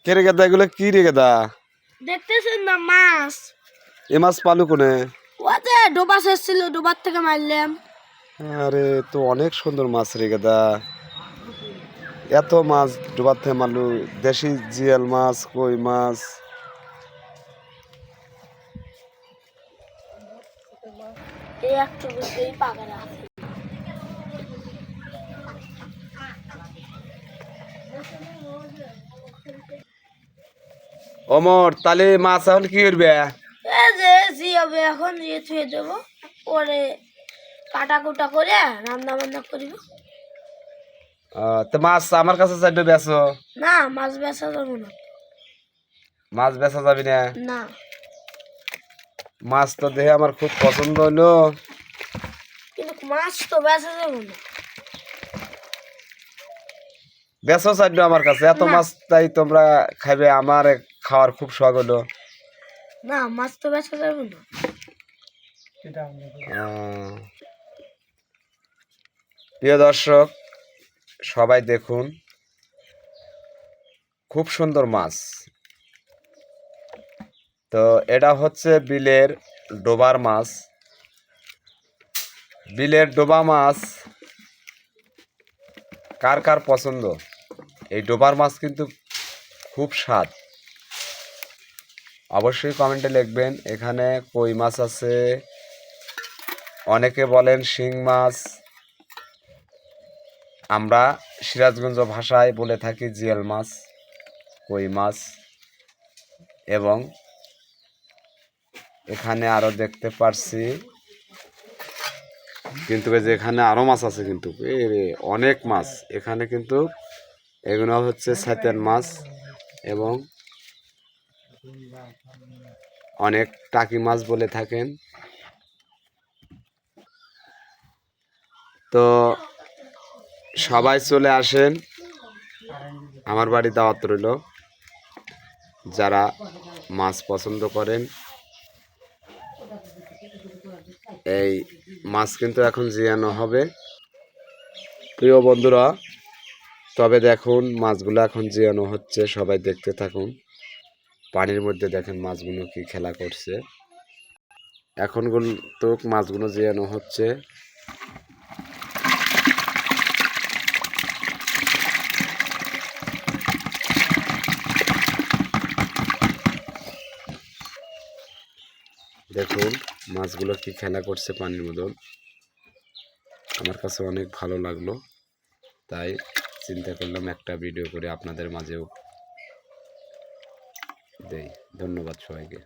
কে রে গেদা, এগুলো কি রে গেদা? দেখতেছেন না মাছ। এ মাছ পালু কোনে? ওতে ডোবা ছিল, ডোবার থেকে মারলাম। আরে তো অনেক সুন্দর মাছ রে গেদা। এত মাছ ডোবার থেকে মারলু? দেশি জিয়াল মাছ, কই মাছ? এই একটু বুঝতেই পাগলা আছে। অমর, তাহলে মাছ এখন কি করবে? এই যে জিয়াবে এখন জিয়ে থুয়ে দেবো, পরে কাটা কুটা করে রান্না বান্না করিব। তো মাছ আমার কাছে চাইবে বেচো? না, মাছ বেচা যাবো না। মাছ বেচা যাবি না? না, মাছ তো দেখে আমার খুব পছন্দ হলো। কিন্তু মাছ তো বেচা যাবো না। বেচো চাইবে আমার কাছে? এত না। মাছ তাই তোমরা খাইবে? আমার খাওয়ার খুব শখ হলো। না, মাছ তো বেচা যাবো না। প্রিয় দর্শক, সবাই দেখুন, খুব সুন্দর মাছ। তো এটা হচ্ছে বিলের ডোবার মাছ। বিলের ডোবা মাছ কার কার পছন্দ? এই ডোবার মাছ কিন্তু খুব স্বাদ। অবশ্যই কমেন্টে লিখবেন। এখানে কই মাছ আছে, অনেকে বলেন শিং মাছ, আমরা সিরাজগঞ্জ ভাষায় বলে থাকি জিয়াল মাছ, কই মাছ। এবং এখানে আরো দেখতে পারছি কিন্তু যে এখানে আরো মাছ আছে, কিন্তু অনেক মাছ এখানে। কিন্তু এগুলো হচ্ছে সাইতেন মাছ এবং অনেক টাকি মাছ বলে থাকেন। তো সবাই চলে আসেন, আমার বাড়ি দাওয়াত রইল। যারা মাছ পছন্দ করেন, এই মাছ কিন্তু এখন জিয়ানো হবে প্রিয় বন্ধুরা। তবে দেখুন মাছগুলো এখন জিয়ানো হচ্ছে, সবাই দেখতে থাকুন। পানির মধ্যে দেখেন মাছগুলো কি খেলা করছে। এখন তো মাছগুলো জিয়ানো হচ্ছে। দেখুন মাছগুলো কি খেলা করছে পানির মধ্যে। আমার কাছে অনেক ভালো লাগলো, তাই চিন্তা করলাম একটা ভিডিও করে আপনাদের মাঝেও দেই। ধন্যবাদ সবাইকে।